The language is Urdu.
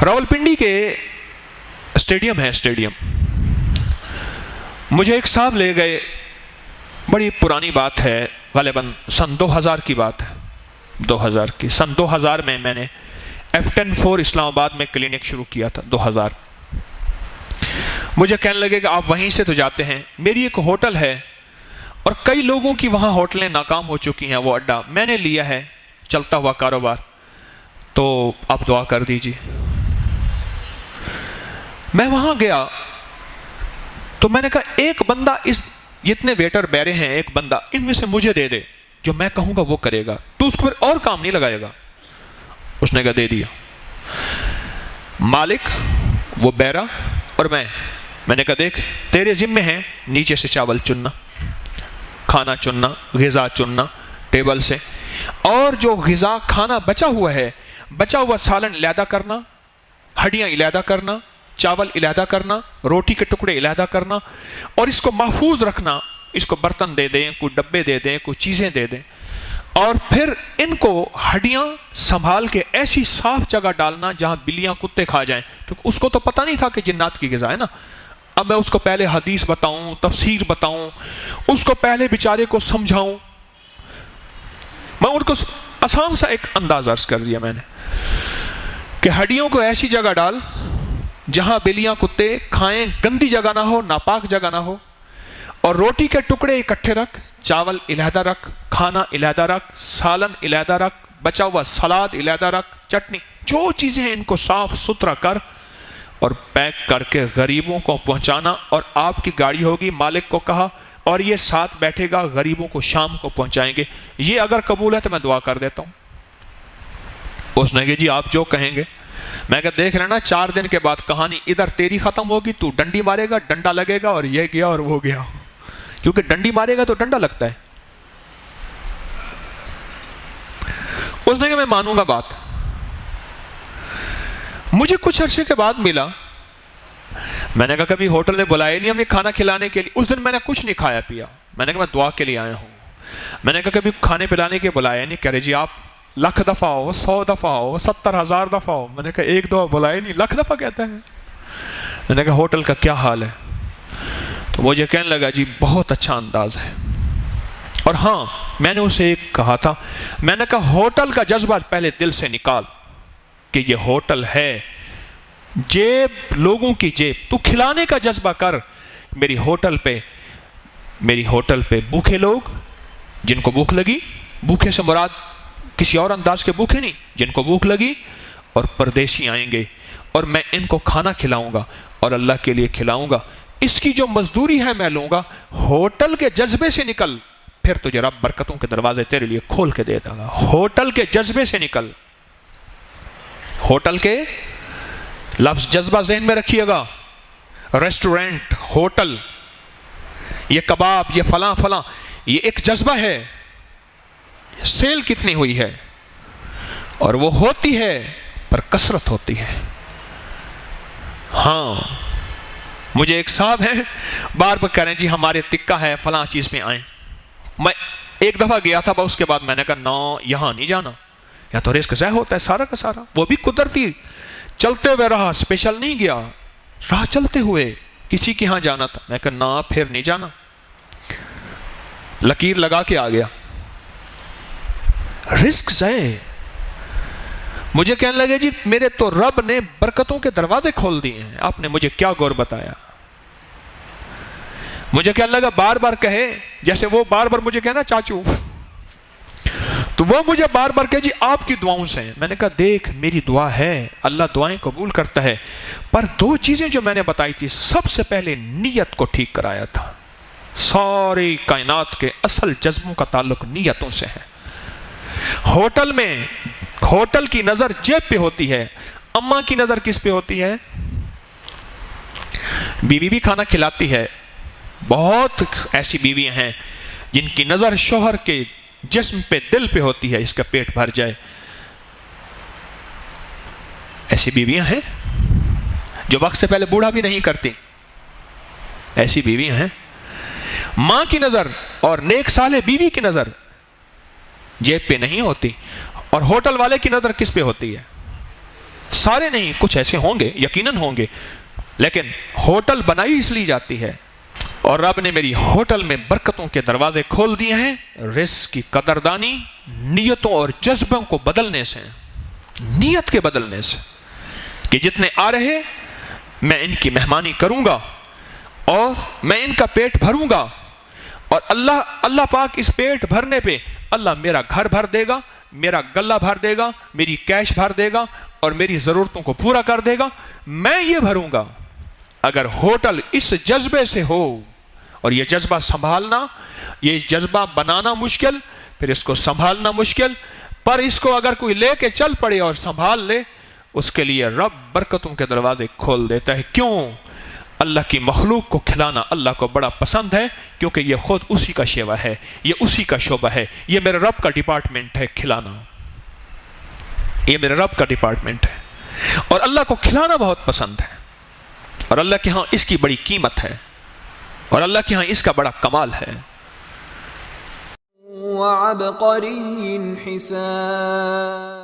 راولپنڈی کے اسٹیڈیم ہے، اسٹیڈیم مجھے ایک صاحب لے گئے، بڑی پرانی بات ہے، غالباً سن 2000 کی بات ہے، 2000 کی، سن 2000 میں نے F104 اسلام آباد میں کلینک شروع کیا تھا، 2000۔ مجھے کہنے لگے کہ آپ وہیں سے تو جاتے ہیں، میری ایک ہوٹل ہے اور کئی لوگوں کی وہاں ہوٹلیں ناکام ہو چکی ہیں، وہ اڈا میں نے لیا ہے، چلتا ہوا کاروبار، تو آپ دعا کر دیجئے۔ میں وہاں گیا تو میں نے کہا ایک بندہ، اس جتنے ویٹر بیرے ہیں، ایک بندہ ان میں سے مجھے دے دے، جو میں کہوں گا وہ کرے گا، تو اس کو پھر اور کام نہیں لگائے گا۔ اس نے کہا دے دیا۔ مالک، وہ بیرا اور میں نے کہا دیکھ تیرے ذمے ہیں نیچے سے چاول چننا، کھانا چننا، غذا چننا ٹیبل سے، اور جو غذا کھانا بچا ہوا ہے، بچا ہوا سالن علیحدہ کرنا، ہڈیاں علیحدہ کرنا، چاول علیحدہ کرنا، روٹی کے ٹکڑے علیحدہ کرنا، اور اس کو محفوظ رکھنا، اس کو برتن دے دیں، کوئی ڈبے دے دیں، کوئی چیزیں دے دیں، اور پھر ان کو ہڈیاں سنبھال کے ایسی صاف جگہ ڈالنا جہاں بلیاں کتے کھا جائیں، کیونکہ اس کو تو پتہ نہیں تھا کہ جنات کی غذا ہے نا۔ اب میں اس کو پہلے حدیث بتاؤں، تفسیر بتاؤں، اس کو پہلے بیچارے کو سمجھاؤں، میں ان کو آسان سا ایک انداز عرض کر دیا میں نے کہ ہڈیوں کو ایسی جگہ ڈال جہاں بلیاں کتے کھائیں، گندی جگہ نہ ہو، ناپاک جگہ نہ ہو، اور روٹی کے ٹکڑے اکٹھے رکھ، چاول علیحدہ رکھ، کھانا علیحدہ رکھ، سالن علیحدہ رکھ، بچا ہوا سلاد علیحدہ رکھ، چٹنی، جو چیزیں ہیں ان کو صاف ستھرا کر اور پیک کر کے غریبوں کو پہنچانا، اور آپ کی گاڑی ہوگی، مالک کو کہا، اور یہ ساتھ بیٹھے گا، غریبوں کو شام کو پہنچائیں گے، یہ اگر قبول ہے تو میں دعا کر دیتا ہوں۔ اس نے کہا جی آپ جو کہیں گے۔ میں کہا دیکھ لینا 4 دن کے بعد کہانی ادھر تیری ختم ہوگی، تو ڈنڈی مارے گا، ڈنڈا لگے گا، اور یہ گیا اور وہ گیا، کیونکہ ڈنڈی مارے گا تو ڈنڈا لگتا ہے۔ اس نے کہا میں مانوں گا بات۔ مجھے کچھ عرصے کے بعد ملا، میں نے کہا کبھی ہوٹل نے بلایا نہیں ہمیں کھانا کھلانے کے لیے، اس دن میں نے کچھ نہیں کھایا پیا، میں نے کہا میں دعا کے لیے آیا ہوں۔ میں نے کہا کبھی کھانے پلانے کے بلایا نہیں، کہہ رہے جی آپ 1,00,000 دفعہ ہو، 100 دفعہ ہو، 70,000 دفعہ ہو۔ میں نے کہا ایک دفعہ بلایا نہیں، 1,00,000 دفعہ کہتا ہے۔ میں نے کہا ہوٹل کا کیا حال ہے؟ تو مجھے کہنے لگا جی بہت اچھا انداز ہے، اور ہاں میں نے اسے ایک کہا تھا، میں نے کہا ہوٹل کا جذبہ پہلے دل سے نکال کہ یہ ہوٹل ہے، جیب لوگوں کی جیب، تو کھلانے کا جذبہ کر۔ میری ہوٹل پہ بھوکے لوگ، جن کو بھوک لگی، بھوکے سے مراد کسی اور انداز کے بھوکے نہیں، جن کو بھوک لگی، اور پردیسی آئیں گے، اور میں ان کو کھانا کھلاؤں گا اور اللہ کے لیے کھلاؤں گا، اس کی جو مزدوری ہے میں لوں گا۔ ہوٹل کے جذبے سے نکل، پھر تجھے رب برکتوں کے دروازے تیرے لیے کھول کے دے دے گا۔ ہوٹل کے جذبے سے نکل، ہوٹل کے لفظ جذبہ ذہن میں رکھیے گا، ریسٹورنٹ، ہوٹل، یہ کباب، یہ فلاں فلاں، یہ ایک جذبہ ہے۔ سیل کتنی ہوئی ہے، اور وہ ہوتی ہے پر کثرت ہوتی ہے۔ ہاں مجھے ایک صاحب ہیں، بار بار کہہ رہے ہیں جی ہمارے تکہ ہے فلاں چیز میں آئیں۔ میں ایک دفعہ گیا تھا، اس کے بعد میں نے کہا نہ یہاں نہیں جانا، یہاں تو رزق ضائع ہوتا ہے سارا کا سارا۔ وہ بھی قدرتی چلتے ہوئے رہا، اسپیشل نہیں گیا، راہ چلتے ہوئے کسی کے ہاں جانا تھا، میں کہا نہ پھر نہیں جانا، لکیر لگا کے آ گیا۔ رزق ضائع۔ مجھے کہنے لگے جی میرے تو رب نے برکتوں کے دروازے کھول دیے ہیں، آپ نے مجھے کیا غور بتایا؟ مجھے کہنے لگا بار بار کہے، جیسے وہ بار بار مجھے کہنا چاچو، تو وہ مجھے بار بار کہے جی آپ کی دعاؤں سے ہیں۔ میں نے کہا دیکھ میری دعا ہے، اللہ دعائیں قبول کرتا ہے، پر 2 چیزیں جو میں نے بتائی تھی، سب سے پہلے نیت کو ٹھیک کرایا تھا۔ ساری کائنات کے اصل جذبوں کا تعلق نیتوں سے ہے۔ ہوٹل میں، ہوٹل کی نظر جیب پہ ہوتی ہے، اماں کی نظر کس پہ ہوتی ہے؟ بیوی بھی کھانا کھلاتی ہے، بہت ایسی بیویاں ہیں جن کی نظر شوہر کے جسم پہ، دل پہ ہوتی ہے، اس کا پیٹ بھر جائے۔ ایسی بیویاں ہیں جو وقت سے پہلے بوڑھا بھی نہیں کرتی، ایسی بیویاں ہیں۔ ماں کی نظر اور نیک صالح بیوی کی نظر جیب پہ نہیں ہوتی، اور ہوٹل والے کی نظر کس پہ ہوتی ہے؟ سارے نہیں، کچھ ایسے ہوں گے، یقیناً ہوں گے، لیکن ہوٹل بنائی اس لیے جاتی ہے، اور رب نے میری ہوٹل میں برکتوں کے دروازے کھول دیے ہیں رزق کی قدردانی نیتوں اور جذبوں کو بدلنے سے، نیت کے بدلنے سے، کہ جتنے آ رہے میں ان کی مہمانی کروں گا اور میں ان کا پیٹ بھروں گا، اور اللہ پاک اس پیٹ بھرنے پہ اللہ میرا گھر بھر دے گا، میرا گلہ بھر دے گا، میری کیش بھر دے گا اور میری ضرورتوں کو پورا کر دے گا، میں یہ بھروں گا۔ اگر ہوٹل اس جذبے سے ہو، اور یہ جذبہ سنبھالنا، یہ جذبہ بنانا مشکل، پھر اس کو سنبھالنا مشکل، پر اس کو اگر کوئی لے کے چل پڑے اور سنبھال لے، اس کے لیے رب برکتوں کے دروازے کھول دیتا ہے۔ کیوں؟ اللہ کی مخلوق کو کھلانا اللہ کو بڑا پسند ہے، کیونکہ یہ خود اسی کا شیوا ہے، یہ اسی کا شعبہ ہے، یہ میرے رب کا ڈپارٹمنٹ ہے کھلانا، یہ میرے رب کا ڈپارٹمنٹ ہے، اور اللہ کو کھلانا بہت پسند ہے، اور اللہ کے ہاں اس کی بڑی قیمت ہے، اور اللہ کے ہاں اس کا بڑا کمال ہے۔ وعبقری حسان